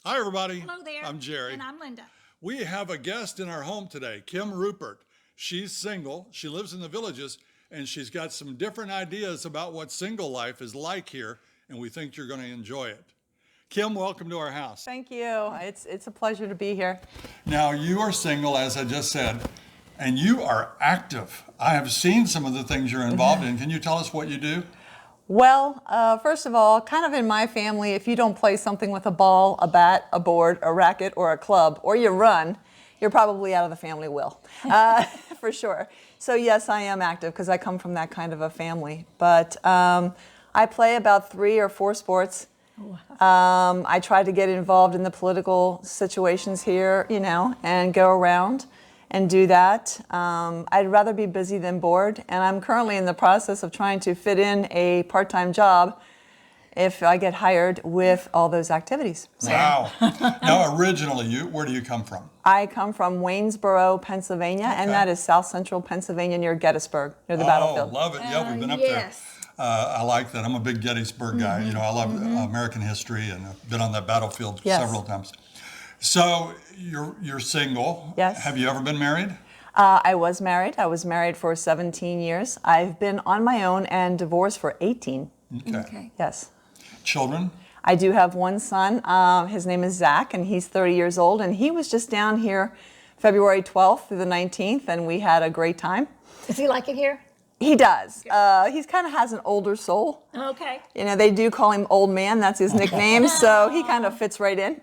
Hi, everybody. Hello there. I'm Jerry. And I'm Linda. We have a guest in our home today, Kim Rupert. She's single, she lives in the Villages, and she's got some different ideas about what single life is like here, and we think you're going to enjoy it. Kim, welcome to our house. Thank you. It's a pleasure to be here. Now, you are single, as I just said, and you are active. I have seen some of the things you're involved in. Can you tell us what you do? Well, first of all, kind of in my family, if you don't play something with a ball, a bat, a board, a racket, or a club, or you run, you're probably out of the family will, for sure. So yes, I am active because I come from that kind of a family. But I play about 3 or 4 sports. I try to get involved in the political situations here, and go around and do that. I'd rather be busy than bored, and I'm currently in the process of trying to fit in a part-time job if I get hired with all those activities. Wow. Now, originally, where do you come from? I come from Waynesboro, Pennsylvania, and that is south central Pennsylvania near Gettysburg, near the battlefield. Oh, love it. Yeah, we've been up yes. there. I like that. I'm a big Gettysburg guy. I love American history, and I've been on that battlefield several times. So you're single. Yes. Have you ever been married? I was married. I was married for 17 years. I've been on my own and divorced for 18. Okay. Yes. Children? I do have one son. His name is Zach, and he's 30 years old. And he was just down here February 12th through the 19th, and we had a great time. Does he like it here? He does. He's kind of has an older soul. Okay. They do call him Old Man. That's his nickname. So he kind of fits right in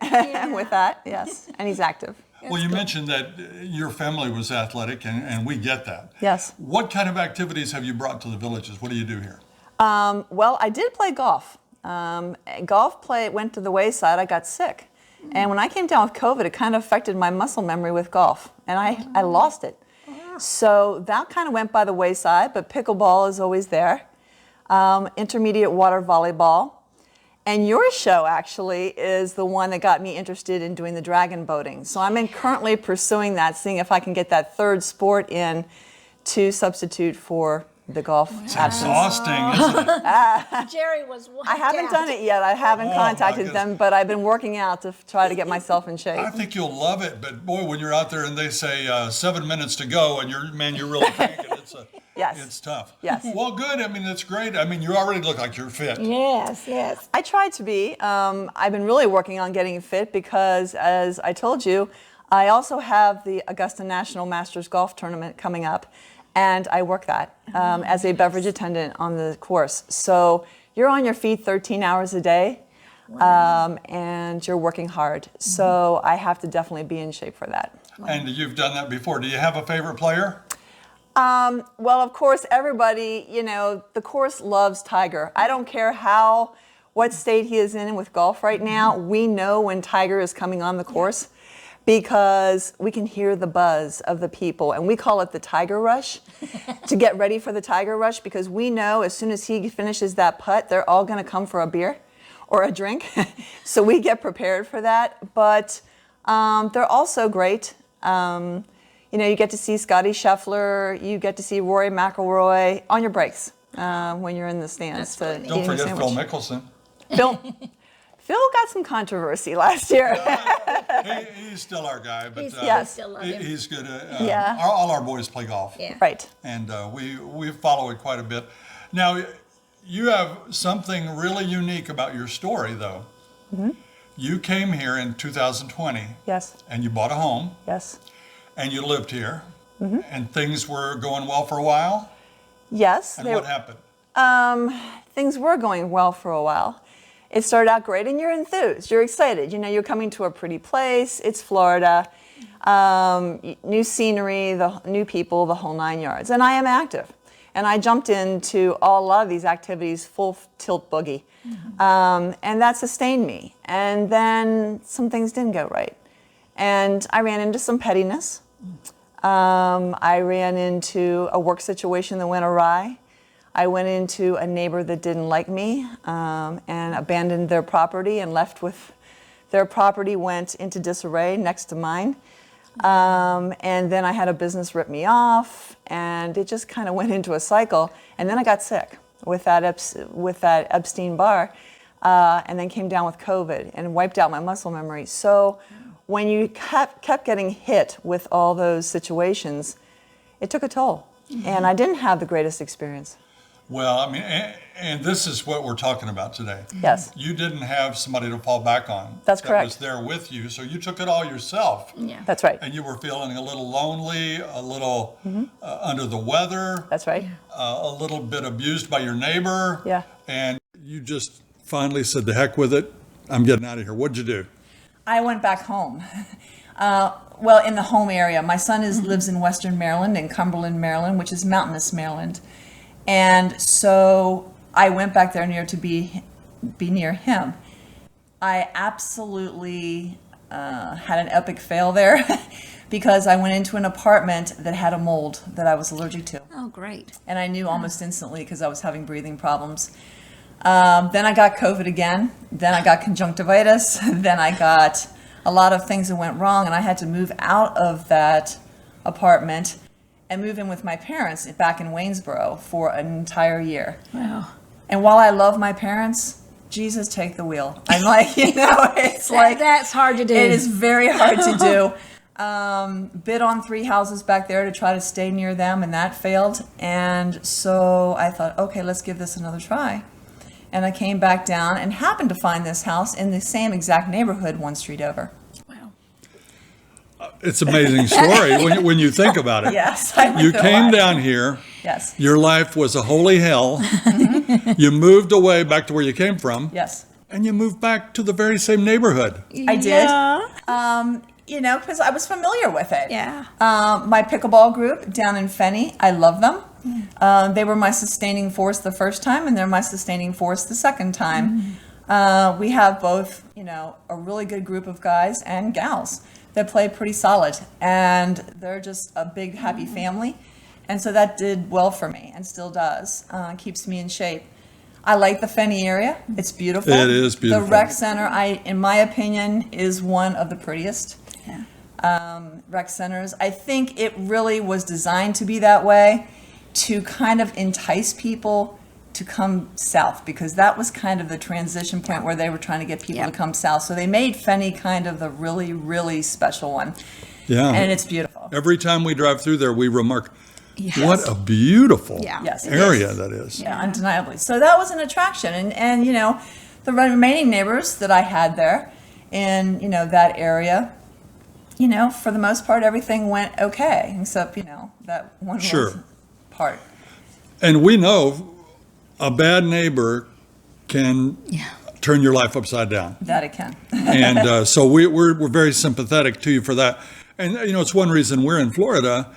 with that. Yes. And he's active. Well, you mentioned that your family was athletic, and we get that. Yes. What kind of activities have you brought to the Villages? What do you do here? Well, I did play golf. Golf went to the wayside. I got sick. And when I came down with COVID, it kind of affected my muscle memory with golf. And I lost it. So that kind of went by the wayside, but pickleball is always there. Intermediate water volleyball. And your show actually is the one that got me interested in doing the dragon boating. So I'm currently pursuing that, seeing if I can get that third sport in to substitute for the golf absence. Exhausting, isn't it? Jerry was I haven't done it yet. I haven't contacted them, but I've been working out to try to get myself in shape. I think you'll love it, but boy, when you're out there and they say 7 minutes to go, and you're really cranking, it's tough. Yes. Well, good. I mean, that's great. I mean, you already look like you're fit. Yes. I try to be. I've been really working on getting fit because, as I told you, I also have the Augusta National Masters Golf Tournament coming up, and I work that as a beverage attendant on the course. So you're on your feet 13 hours a day, and you're working hard. So I have to definitely be in shape for that. And you've done that before. Do you have a favorite player? Well, of course, everybody, the course loves Tiger. I don't care what state he is in with golf right now. We know when Tiger is coming on the course because we can hear the buzz of the people. And we call it the Tiger Rush to get ready for the Tiger Rush because we know as soon as he finishes that putt, they're all going to come for a beer or a drink. So we get prepared for that. But they're also great. You get to see Scotty Scheffler, you get to see Rory McIlroy on your breaks when you're in the stands. Don't forget Phil Mickelson. Phil got some controversy last year. He's still our guy, but he's good. All our boys play golf. Yeah. Right. And we follow it quite a bit. Now, you have something really unique about your story, though. Mm-hmm. You came here in 2020. Yes. And you bought a home. Yes. And you lived here, and things were going well for a while? Yes. And what happened? Things were going well for a while. It started out great, and you're enthused. You're excited. You're coming to a pretty place. It's Florida. New scenery, the new people, the whole 9 yards. And I am active. And I jumped into a lot of these activities full tilt boogie. And that sustained me. And then some things didn't go right. And I ran into some pettiness. I ran into a work situation that went awry. I went into a neighbor that didn't like me and abandoned their property and left with their property went into disarray next to mine. And then I had a business rip me off, and it just kind of went into a cycle. And then I got sick with that Epstein-Barr and then came down with COVID and wiped out my muscle memory. So when you kept getting hit with all those situations, it took a toll. And I didn't have the greatest experience. Well, I mean, and this is what we're talking about today. Yes. You didn't have somebody to fall back on. That's that correct. was there with you, so you took it all yourself. Yeah. That's right. And you were feeling a little lonely, a little under the weather. That's right. A little bit abused by your neighbor. Yeah. And you just finally said, "The heck with it, I'm getting out of here." What'd you do? I went back home. Well, in the home area. My son lives in Western Maryland, in Cumberland, Maryland, which is mountainous Maryland. And so I went back there to be near him. I absolutely had an epic fail there because I went into an apartment that had a mold that I was allergic to. Oh, great. And I knew almost instantly because I was having breathing problems. Then I got COVID again. Then I got conjunctivitis. Then I got a lot of things that went wrong, and I had to move out of that apartment and move in with my parents back in Waynesboro for an entire year. Wow. And while I love my parents, Jesus, take the wheel. I'm like, it's like That's hard to do. it is very hard to do. Bid on 3 houses back there to try to stay near them, and that failed. And so I thought, okay, let's give this another try. And I came back down and happened to find this house in the same exact neighborhood, one street over. Wow. It's an amazing story when you think about it. Yes. I went You through a came lot. down here. Yes. Your life was a holy hell. You moved away back to where you came from. Yes. And you moved back to the very same neighborhood. I did. Yeah. Because I was familiar with it. Yeah. My pickleball group down in Fenny, I love them. They were my sustaining force the first time, and they're my sustaining force the second time. We have both, a really good group of guys and gals that play pretty solid, and they're just a big, happy family. And so that did well for me and still does. Keeps me in shape. I like the Fenny area. It's beautiful. It is beautiful. The rec center, in my opinion, is one of the prettiest rec centers. I think it really was designed to be that way, to kind of entice people to come south, because that was kind of the transition point where they were trying to get people to come south. So they made Fenny kind of the really, really special one. Yeah. And it's beautiful. Every time we drive through there, we remark, Yes. what a beautiful Yeah. Yes, it area is. that is. Yeah, undeniably. So that was an attraction. And the remaining neighbors that I had there in, that area, for the most part, everything went okay, except, that one Sure. little part. And we know a bad neighbor can turn your life upside down. That it can. And so we're very sympathetic to you for that. And, it's one reason we're in Florida.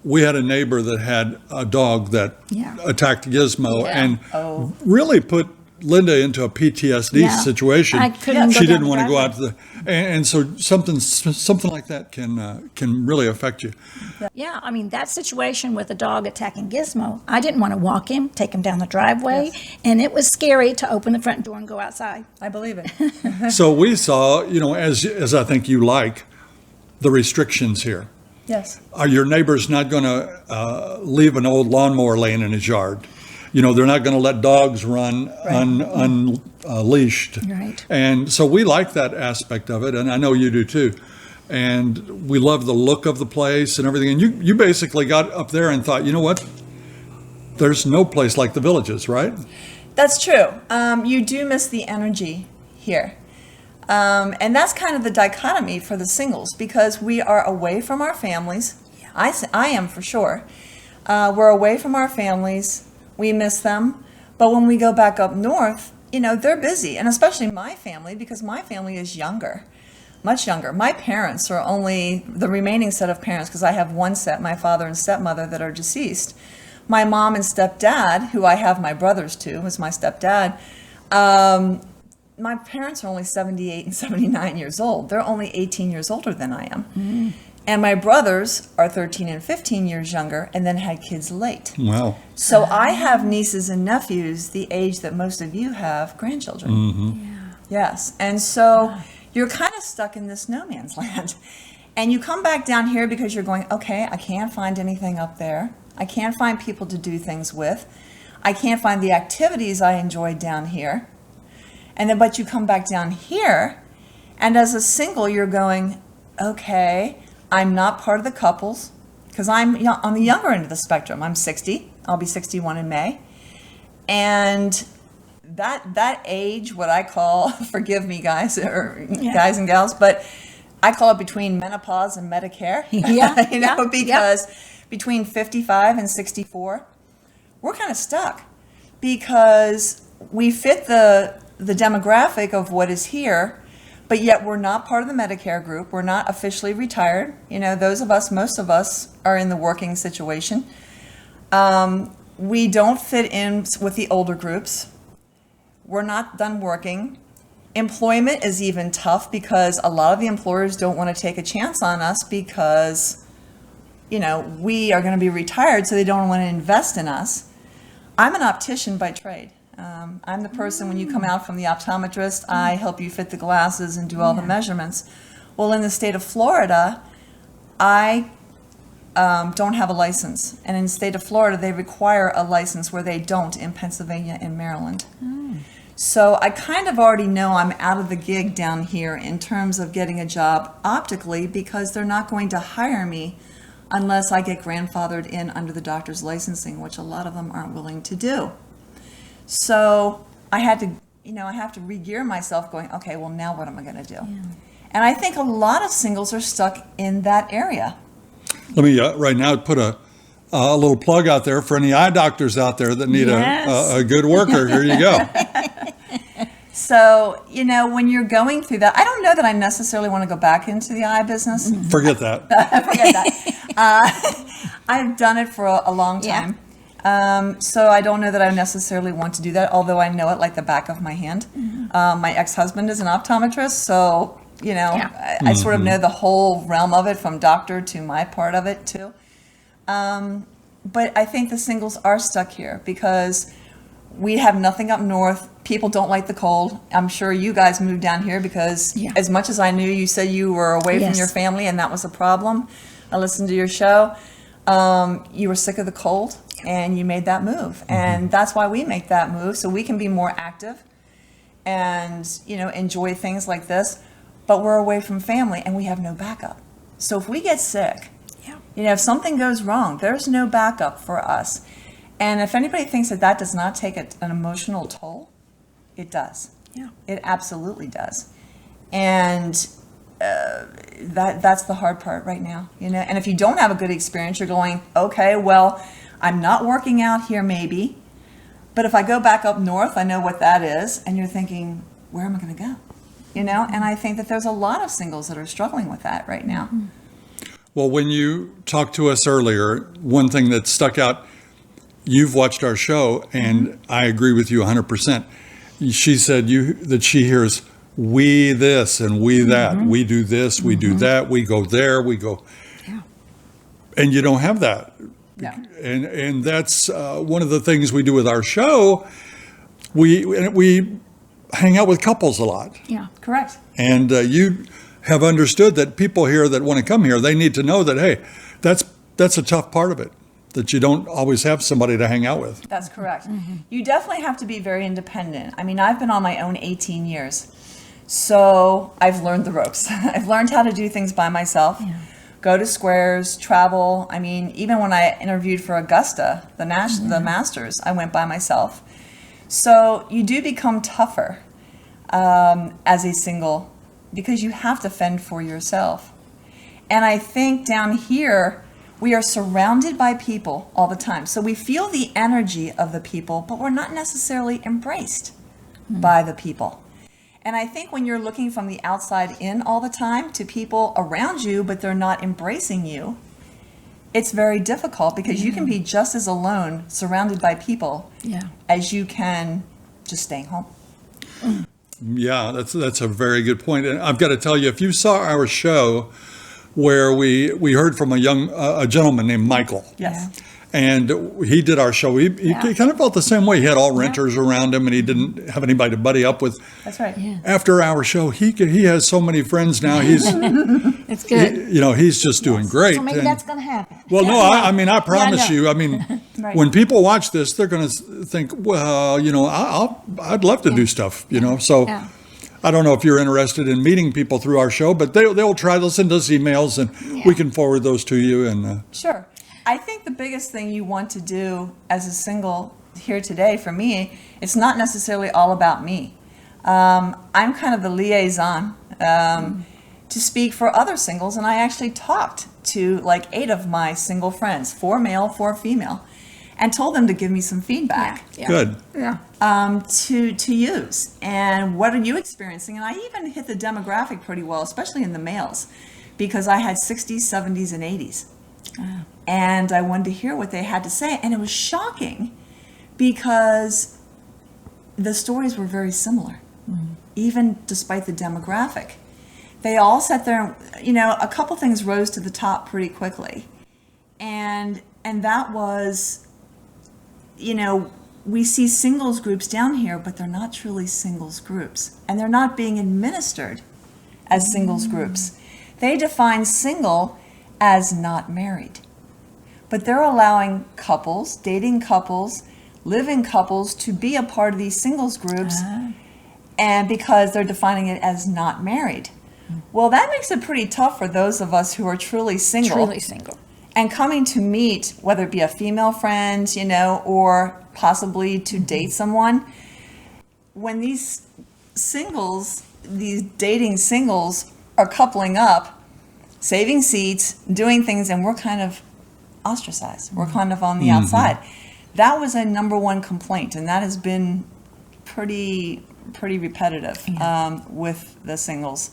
We had a neighbor that had a dog that Yeah. attacked Gizmo Yeah. and Oh. really put Linda into a PTSD Yeah. situation. I couldn't She go down didn't the want to go driveway. out to the, and so something like that can really affect you. Yeah, I mean, that situation with the dog attacking Gizmo, I didn't want to walk him, take him down the driveway, and it was scary to open the front door and go outside. I believe it. So we saw, as I think you like, the restrictions here. Yes. Are your neighbors not going to leave an old lawnmower laying in his yard? They're not going to let dogs run unleashed. Right. And so we like that aspect of it, and I know you do too. And we love the look of the place and everything. And you basically got up there and thought, you know what? There's no place like the Villages, right? That's true. You do miss the energy here. And that's kind of the dichotomy for the singles, because we are away from our families. I am for sure. We're away from our families. We miss them. But when we go back up north, they're busy. And especially my family, because my family is younger, much younger. My parents are only the remaining set of parents, because I have one set, my father and stepmother, that are deceased. My mom and stepdad, who I have my brothers to, is my stepdad. My parents are only 78 and 79 years old. They're only 18 years older than I am. Mm. And my brothers are 13 and 15 years younger and then had kids late. Wow. So I have nieces and nephews the age that most of you have grandchildren. Mm-hmm. Yeah. Yes. And so you're kind of stuck in this no man's land. And you come back down here because you're going, okay, I can't find anything up there. I can't find people to do things with. I can't find the activities I enjoyed down here. And then, but you come back down here, and as a single, you're going, okay, I'm not part of the couples, because I'm on the younger end of the spectrum. I'm 60. I'll be 61 in May. And that age, what I call, forgive me guys, or guys and gals, but I call it between menopause and Medicare. Yeah. You know, because between 55 and 64, we're kind of stuck because we fit the demographic of what is here, but yet we're not part of the Medicare group. We're not officially retired. You know, those of us, most of us are in the working situation. We don't fit in with the older groups. We're not done working. Employment is even tough because a lot of the employers don't want to take a chance on us because, you know, we are going to be retired, so they don't want to invest in us. I'm an optician by trade. I'm the person, when you come out from the optometrist, I help you fit the glasses and do all the measurements. Well, in the state of Florida, I don't have a license. And in the state of Florida, they require a license where they don't in Pennsylvania and Maryland. So I kind of already know I'm out of the gig down here in terms of getting a job optically because they're not going to hire me unless I get grandfathered in under the doctor's licensing, which a lot of them aren't willing to do. So I had to, I have to re-gear myself going, okay, well, now what am I going to do? Yeah. And I think a lot of singles are stuck in that area. Let me right now put a little plug out there for any eye doctors out there that need a good worker. Here you go. So, when you're going through that, I don't know that I necessarily want to go back into the eye business. Forget that. Forget that. I've done it for a long time. Yeah. So I don't know that I necessarily want to do that, although I know it like the back of my hand. My ex-husband is an optometrist, so, I sort of know the whole realm of it from doctor to my part of it too. But I think the singles are stuck here because we have nothing up north. People don't like the cold. I'm sure you guys moved down here because as much as I knew, you said you were away from your family and that was a problem. I listened to your show. You were sick of the cold and you made that move. And that's why we make that move, so we can be more active and, enjoy things like this. But we're away from family and we have no backup. So if we get sick, if something goes wrong, there's no backup for us. And if anybody thinks that does not take an emotional toll, it does. Yeah. It absolutely does. And that's the hard part right now, And if you don't have a good experience, you're going, okay, well, I'm not working out here maybe, but if I go back up north, I know what that is. And you're thinking, where am I going to go? And I think that there's a lot of singles that are struggling with that right now. Well, when you talked to us earlier, one thing that stuck out, you've watched our show, and I agree with you 100%. She said that she hears we this and we that. We do this, we do that, we go there, we go. Yeah. And you don't have that. No. And that's one of the things we do with our show. We hang out with couples a lot. Yeah, correct. And you have understood that people here that want to come here, they need to know that, hey, that's a tough part of it, that you don't always have somebody to hang out with. That's correct. You definitely have to be very independent. I mean, I've been on my own 18 years, so I've learned the ropes. I've learned how to do things by myself, go to squares, travel. I mean, even when I interviewed for Augusta, the Masters, I went by myself. So you do become tougher as a single because you have to fend for yourself. And I think down here, we are surrounded by people all the time. So we feel the energy of the people, but we're not necessarily embraced by the people. And I think when you're looking from the outside in all the time to people around you, but they're not embracing you, it's very difficult because you can be just as alone surrounded by people as you can just staying home. Yeah, that's a very good point. And I've got to tell you, if you saw our show where we heard from a gentleman named Michael. Yes. And he did our show. He kind of felt the same way. He had all renters around him and he didn't have anybody to buddy up with. That's right. Yeah. After our show, he has so many friends now. He's it's good. He's just doing great. So maybe that's going to happen. Well, no, I mean, I promise you. I mean, Right. when people watch this, they're going to think, well, I'd love to do stuff, So Yeah. I don't know if you're interested in meeting people through our show, but they'll send us emails and we can forward those to you. And Sure. I think the biggest thing you want to do as a single here today, for me, it's not necessarily all about me. I'm kind of the liaison to speak for other singles, and I actually talked to like 8 of my single friends, 4 male, 4 female, and told them to give me some feedback. Yeah. good. Yeah. To use. And what are you experiencing? And I even hit the demographic pretty well, especially in the males, because I had 60s, 70s, and 80s. And I wanted to hear what they had to say. And it was shocking because the stories were very similar, even despite the demographic. They all sat there, a couple things rose to the top pretty quickly. And that was, we see singles groups down here, but they're not truly singles groups. And they're not being administered as singles groups. They define single as not married. But they're allowing couples, dating couples, living couples to be a part of these singles groups, and because they're defining it as not married. Well, that makes it pretty tough for those of us who are truly single. Truly single. And coming to meet, whether it be a female friend, or possibly to date someone, when these singles, these dating singles are coupling up, saving seats, doing things, and we're kind of ostracized. We're kind of on the outside. That was a number one complaint, and that has been pretty repetitive with the singles.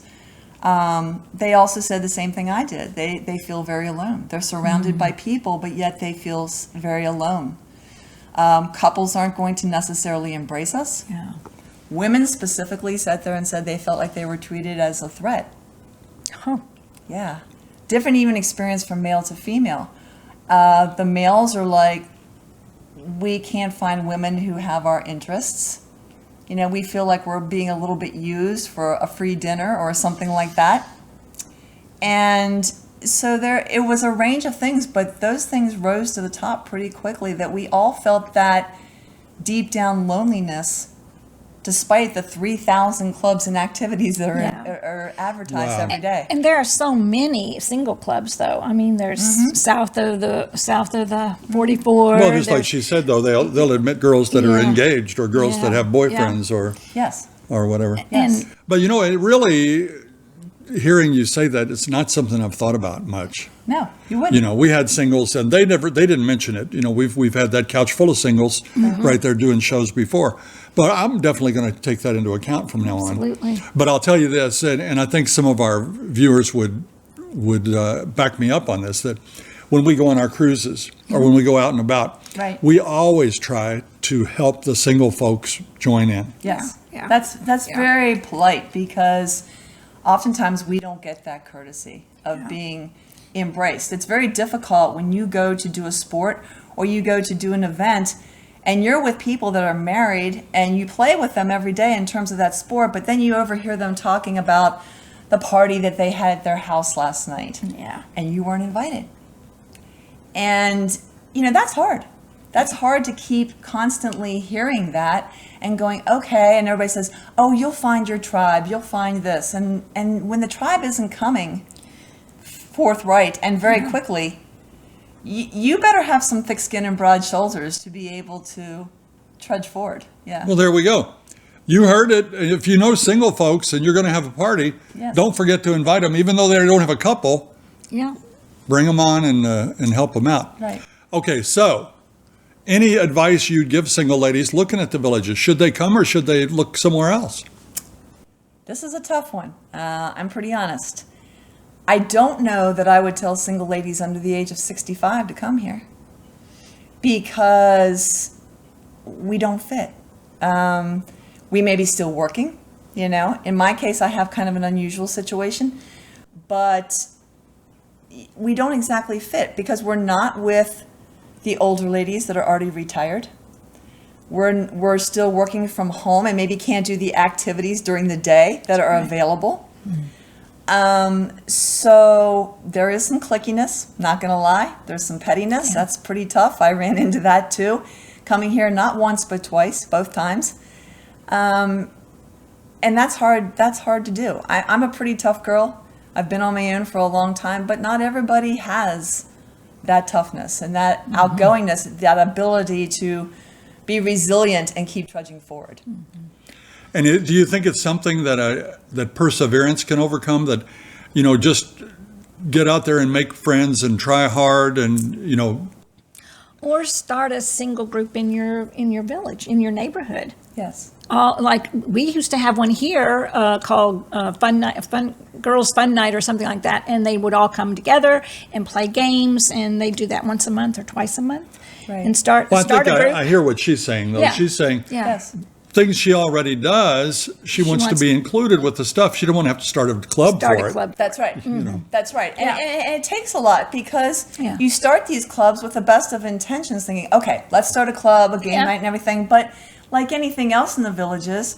They also said the same thing I did. They feel very alone. They're surrounded by people, but yet they feel very alone. Couples aren't going to necessarily embrace us. Yeah. Women specifically sat there and said they felt like they were treated as a threat. Oh. Yeah. Different even experience from male to female. The males are like, we can't find women who have our interests. We feel like we're being a little bit used for a free dinner or something like that. And so it was a range of things, but those things rose to the top pretty quickly, that we all felt that deep down loneliness, despite the 3,000 clubs and activities that are advertised Wow. every day. And there are so many single clubs, though. I mean, there's south of the 44. Well, just like there's- she said, though, they'll admit girls that are Yeah. engaged or girls that Yeah. have boyfriends Yes. or whatever. Yes. And But it really, hearing you say that, it's not something I've thought about much. No, you wouldn't. We had singles, and they didn't mention it. We've had that couch full of singles right there doing shows before. But I'm definitely going to take that into account from now on. Absolutely. But I'll tell you this, and I think some of our viewers would back me up on this, that when we go on our cruises or when we go out and about, Right. we always try to help the single folks join in. Yes. Yeah. That's Yeah. very polite, because oftentimes we don't get that courtesy of being embraced. It's very difficult when you go to do a sport or you go to do an event and you're with people that are married and you play with them every day in terms of that sport, but then you overhear them talking about the party that they had at their house last night. Yeah. And you weren't invited. And, that's hard. That's hard to keep constantly hearing that and going, okay, and everybody says, oh, you'll find your tribe, you'll find this. And when the tribe isn't coming forthright and very quickly, you better have some thick skin and broad shoulders to be able to trudge forward. Yeah. Well, there we go. You heard it. If you know single folks and you're going to have a party, Yes. don't forget to invite them, even though they don't have a couple. yeah. Bring them on and help them out. Right. Okay, so any advice you'd give single ladies looking at the villages? Should they come or should they look somewhere else? This is a tough one. I'm pretty honest. I don't know that I would tell single ladies under the age of 65 to come here, because we don't fit. We may be still working, In my case, I have kind of an unusual situation, but we don't exactly fit because we're not with the older ladies that are already retired. We're still working from home and maybe can't do the activities during the day that are available. So there is some clickiness, not gonna lie. There's some pettiness. That's pretty tough. I ran into that too. Coming here not once but twice, both times. And that's hard to do. I'm a pretty tough girl. I've been on my own for a long time, but not everybody has that toughness and that outgoingness, that ability to be resilient and keep trudging forward. And do you think it's something that that perseverance can overcome? That, just get out there and make friends and try hard, and Or start a single group in your village, in your neighborhood. Yes. Like we used to have one here called Girls Fun Night or something like that, and they would all come together and play games, and they do that once a month or twice a month, Right. and start Well, I start think a group. I hear what she's saying, though. Yeah. She's saying Yeah. Yes. things she already does, she wants to wants- be included with the stuff. She don't want to have to start a club Start for a it. club. That's right. That's right. And, Yeah. and it takes a lot because Yeah. you start these clubs with the best of intentions, thinking, okay, let's start a club, a game Yeah. night, and everything. But like anything else in the villages,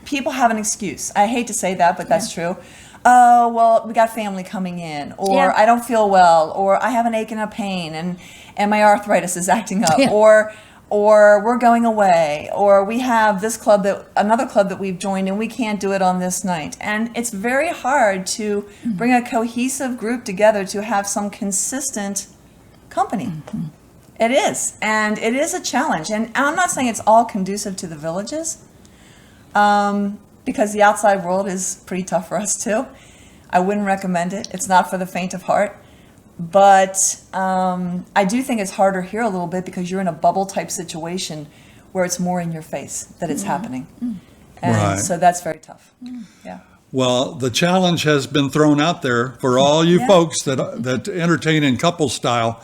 people have an excuse. I hate to say that, but that's true. Oh, well, we got family coming in, or Yeah. I don't feel well, or I have an ache and a pain, and my arthritis is acting up, Yeah. or we're going away, or we have another club that we've joined and we can't do it on this night. And it's very hard to bring a cohesive group together to have some consistent company. It is, and it is a challenge. And I'm not saying it's all conducive to the villages, because the outside world is pretty tough for us too. I wouldn't recommend it. It's not for the faint of heart. But I do think it's harder here a little bit because you're in a bubble type situation where it's more in your face that it's happening. And Right. so that's very tough. Yeah. Well, the challenge has been thrown out there for all you Yeah. folks that entertain in couple style.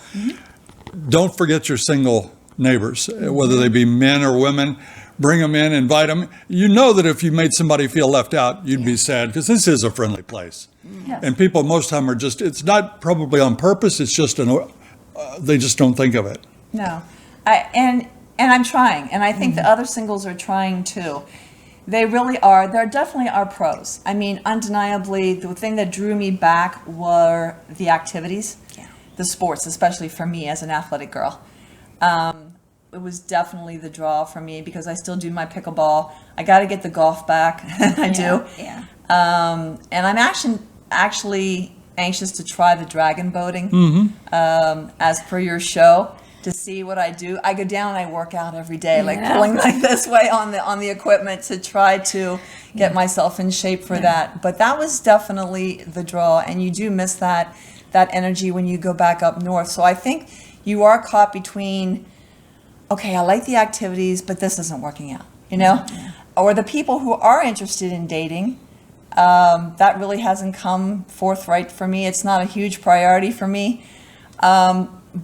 Don't forget your single neighbors, whether they be men or women. Bring them in, invite them. You know that if you made somebody feel left out, you'd be sad, because this is a friendly place. Yes. And people most time are just, it's not probably on purpose, it's just, they just don't think of it. No, and I'm trying, and I think the other singles are trying too. They really are. There definitely are pros. I mean, undeniably, the thing that drew me back were the activities, the sports, especially for me as an athletic girl. It was definitely the draw for me because I still do my pickleball. I got to get the golf back. I do. Yeah. And I'm actually anxious to try the dragon boating, as per your show, to see what I do. I go down and I work out every day, like Yeah. pulling like this way on the equipment to try to get myself in shape for that. But that was definitely the draw, and you do miss that energy when you go back up north. So I think you are caught between, okay, I like the activities, but this isn't working out, Or the people who are interested in dating, that really hasn't come forthright for me. It's not a huge priority for me.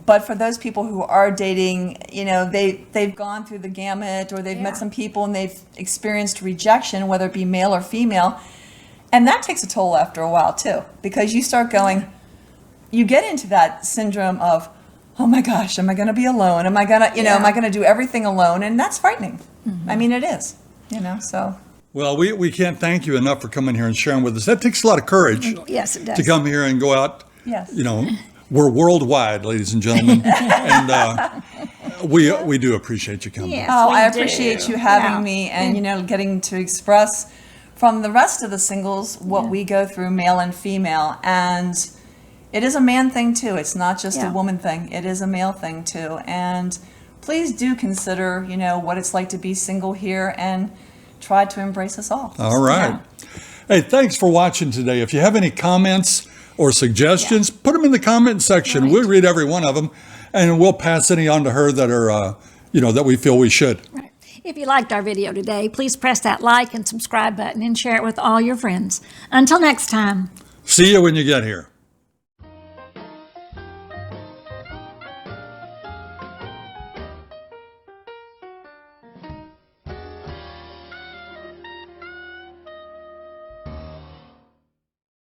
But for those people who are dating, they've gone through the gamut, or they've met some people and they've experienced rejection, whether it be male or female. And that takes a toll after a while too, because you start going, you get into that syndrome of, oh my gosh, am I going to be alone? Am I going to, am I going to do everything alone? And that's frightening. I mean, it is, so. Well, we can't thank you enough for coming here and sharing with us. That takes a lot of courage Yes, it does. to come here and go out. Yes. We're worldwide, ladies and gentlemen, and we do appreciate you coming. Yes, Oh, we I do. appreciate you having Yeah. me and, getting to express from the rest of the singles what we go through, male and female. And it is a man thing too. It's not just Yeah. a woman thing. It is a male thing too. And please do consider, what it's like to be single here and try to embrace us all. All right. Hey, thanks for watching today. If you have any comments or suggestions, put them in the comment section. Right. We'll read every one of them, and we'll pass any on to her that are, that we feel we should. Right. If you liked our video today, please press that like and subscribe button and share it with all your friends. Until next time. See you when you get here.